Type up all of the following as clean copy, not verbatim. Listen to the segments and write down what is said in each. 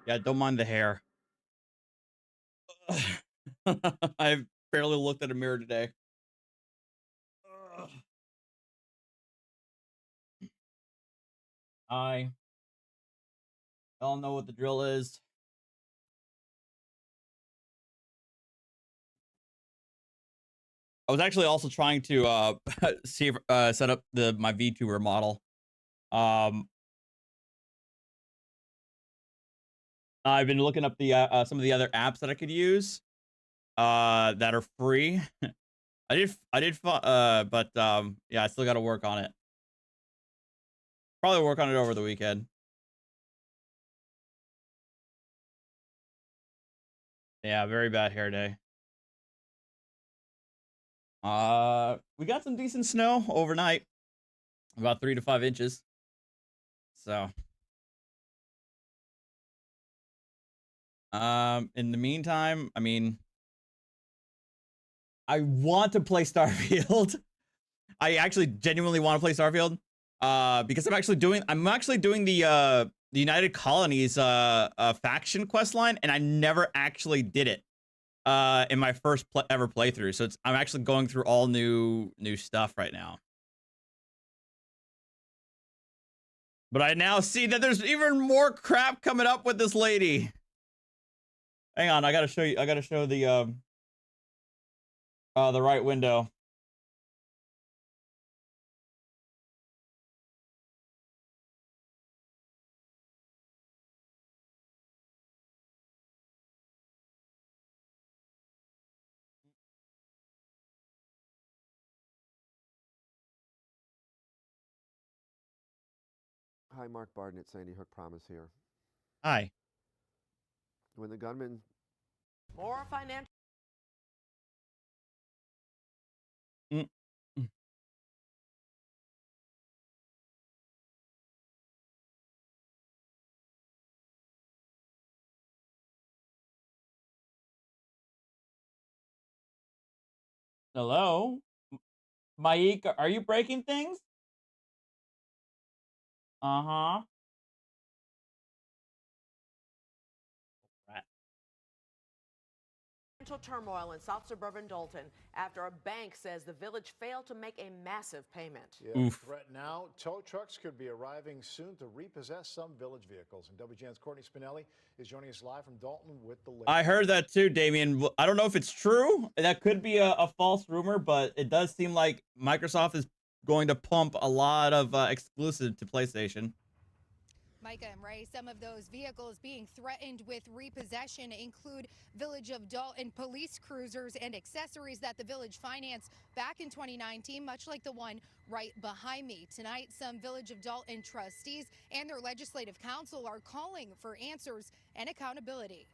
Yeah, don't mind the hair. I've barely looked at a mirror today. Ugh. I don't know what the drill is. I was actually also trying to see if set up my VTuber model. Um, I've been looking up the some of the other apps that I could use that are free. But yeah, I still got to work on it. Probably work on it over the weekend. Yeah, very bad hair day. We got some decent snow overnight, about 3 to 5 inches. So, in the meantime, I mean, I want to play Starfield. I actually genuinely want to play Starfield, because I'm actually doing the United Colonies faction quest line, and I never actually did it in my first ever playthrough. So I'm actually going through all new stuff right now. But I now see that there's even more crap coming up with this lady. Hang on, I gotta show you. I gotta show the right window. Hi, Mark Barden at Sandy Hook Promise here. Hi. When the gunman... More financial... Mm. Hello? Maika, are you breaking things? Uh-huh. Right. turmoil in South suburban Dalton after a bank says the village failed to make a massive payment. Yeah, Oof. threat now. Tow trucks could be arriving soon to repossess some village vehicles. And WGN's Courtney Spinelli is joining us live from Dalton with the latest. I heard that too, Damien. I don't know if it's true. That could be a false rumor, but it does seem like Microsoft is going to pump a lot of exclusive to PlayStation. Micah and Ray, some of those vehicles being threatened with repossession include Village of Dalton police cruisers and accessories that the village financed back in 2019, much like the one right behind me. Tonight, some Village of Dalton trustees and their legislative council are calling for answers and accountability.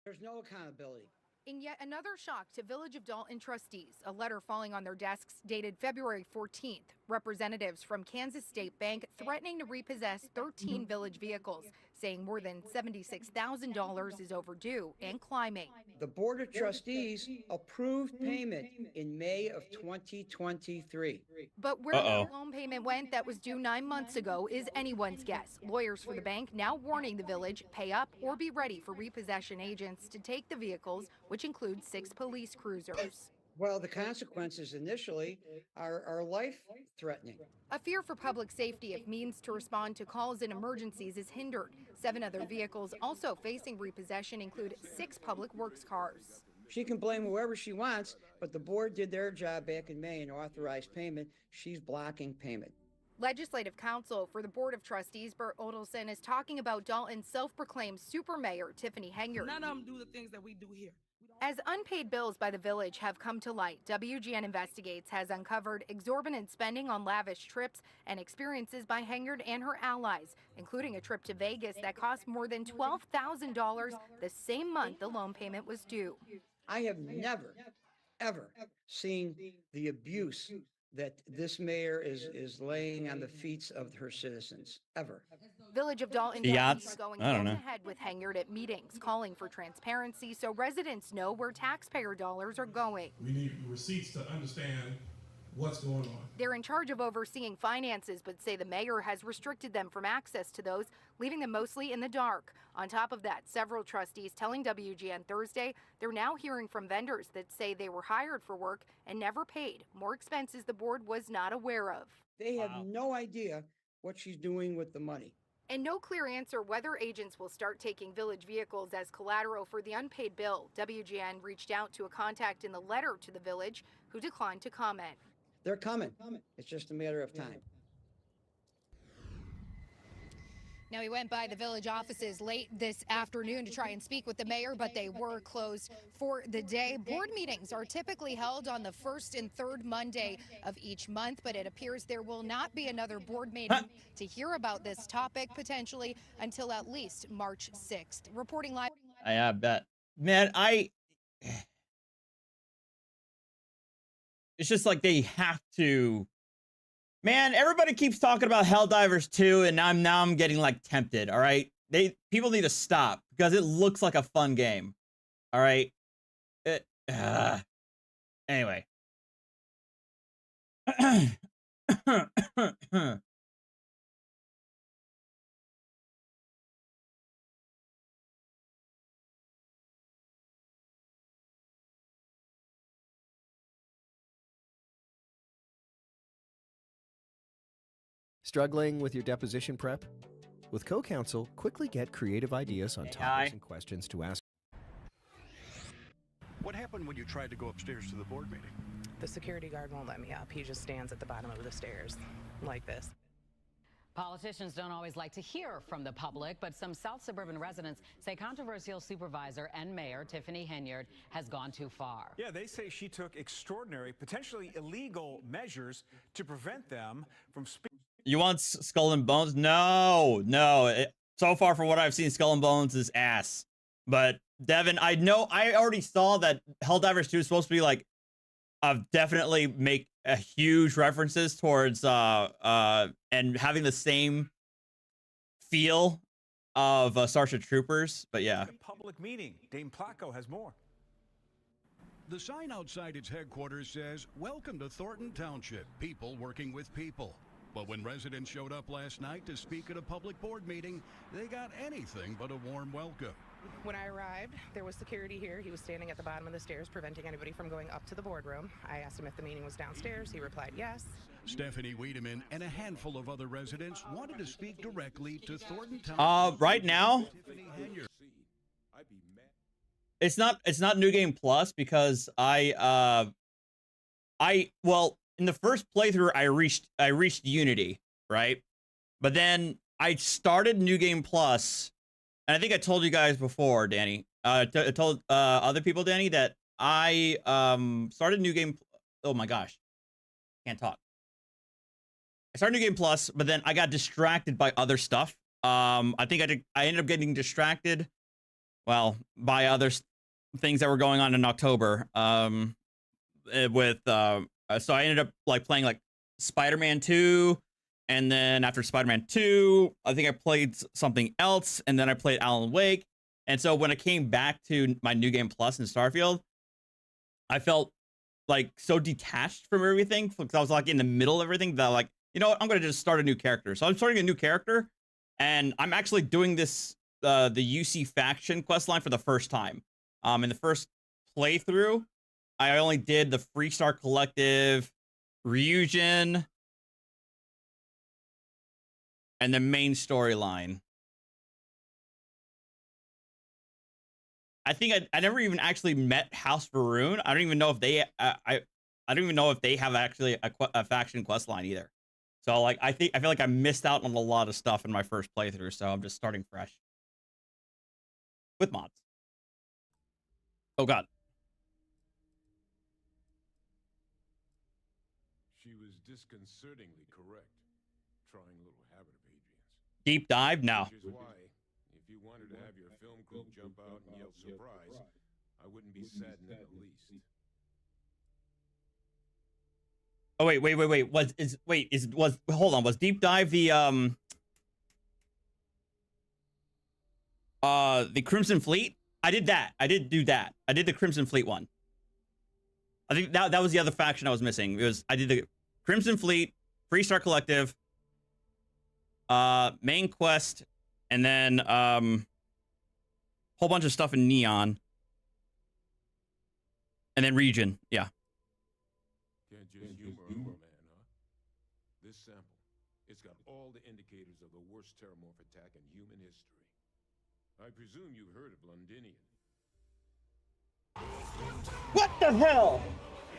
There's no accountability. In yet another shock to Village of Dalton trustees, a letter falling on their desks dated February 14th. Representatives from Kansas State Bank threatening to repossess 13 village vehicles, saying more than $76,000 is overdue and climbing. The Board of Trustees approved payment in May of 2023. But where the loan payment went that was due 9 months ago is anyone's guess. Lawyers for the bank now warning the village, pay up or be ready for repossession agents to take the vehicles, which include 6 police cruisers. Well, the consequences initially are life-threatening. A fear for public safety if means to respond to calls and emergencies is hindered. 7 other vehicles also facing repossession include 6 public works cars. She can blame whoever she wants, but the board did their job back in May and authorized payment. She's blocking payment. Legislative counsel for the Board of Trustees, Bert Odelson, is talking about Dalton's self-proclaimed super mayor, Tiffany Henyard. None of them do the things that we do here. As unpaid bills by the village have come to light, WGN Investigates has uncovered exorbitant spending on lavish trips and experiences by Henyard and her allies, including a trip to Vegas that cost more than $12,000 the same month the loan payment was due. I have never, ever seen the abuse that this mayor is laying on the feet of her citizens, ever. Village of Dalton Yachts? going I don't know. ahead with Henyard at meetings, calling for transparency so residents know where taxpayer dollars are going. We need receipts to understand what's going on. They're in charge of overseeing finances, but say the mayor has restricted them from access to those, leaving them mostly in the dark. On top of that, several trustees telling WGN Thursday they're now hearing from vendors that say they were hired for work and never paid more expenses the board was not aware of. They have no idea what she's doing with the money. And no clear answer whether agents will start taking village vehicles as collateral for the unpaid bill. WGN reached out to a contact in the letter to the village who declined to comment. They're coming. It's just a matter of time. Now, we went by the village offices late this afternoon to try and speak with the mayor, but they were closed for the day. Board meetings are typically held on the first and third Monday of each month, but it appears there will not be another board meeting to hear about this topic potentially until at least March 6th. Reporting live. I bet. Man, it's just like they have to. Man, everybody keeps talking about Helldivers 2, and now I'm getting like tempted. All right, people need to stop because it looks like a fun game. All right. Anyway. Struggling with your deposition prep? With CoCounsel, quickly get creative ideas on topics and questions to ask. What happened when you tried to go upstairs to the board meeting? The security guard won't let me up. He just stands at the bottom of the stairs, like this. Politicians don't always like to hear from the public, but some South Suburban residents say controversial supervisor and mayor Tiffany Henyard has gone too far. Yeah, they say she took extraordinary, potentially illegal measures to prevent them from speaking. You want Skull and Bones? No. So far, from what I've seen, Skull and Bones is ass. But Devin, I already saw that Helldivers 2 is supposed to be like, definitely make a huge references towards and having the same feel of Starship Troopers. But yeah. Public meeting. Dame Placo has more. The sign outside its headquarters says, "Welcome to Thornton Township, people working with people." But when residents showed up last night to speak at a public board meeting, they got anything but a warm welcome. When I arrived, there was security here. He was standing at the bottom of the stairs, preventing anybody from going up to the boardroom. I asked him if the meeting was downstairs. He replied yes. Stephanie Wiedemann and a handful of other residents wanted to speak directly to Thornton Township. Right now, it's not New Game Plus because well, in the first playthrough, I reached Unity, right? But then I started New Game Plus, and I think I told you guys before, Danny. I told other people, Danny, that I started New Game. Oh my gosh, can't talk. I started New Game Plus, but then I got distracted by other stuff. I think I ended up getting distracted, well, by other things that were going on in October. So I ended up like playing like Spider-Man 2, and then after Spider-Man 2, I think I played something else, and then I played Alan Wake. And so when I came back to my New Game Plus in Starfield, I felt like so detached from everything because I was like in the middle of everything that like, you know what, I'm gonna just start a new character. So I'm starting a new character, and I'm actually doing this the UC faction questline for the first time. In the first playthrough, I only did the Freestar Collective, Ryujin, and the main storyline. I think I never even actually met House Varun. I don't even know if they I don't even know if they have actually a faction questline either. So like I feel like I missed out on a lot of stuff in my first playthrough. So I'm just starting fresh with mods. Oh God. She was disconcertingly correct, trying a little habit of Adrian's. Deep dive? No. Which is why, if you wanted to have your film crew jump out and yell surprise, I wouldn't be saddened in the least. Oh wait. Hold on. Was Deep Dive the Crimson Fleet? I did that. I did do that. I did the Crimson Fleet one. I think that was the other faction I was missing. I did the Crimson Fleet, Freestar Collective, main quest, and then whole bunch of stuff in Neon, and then region. Yeah. Can't just humor a man, huh? This sample, it's got all the indicators of the worst terramorph attack in human history. I presume you've heard of Londinian. What the hell?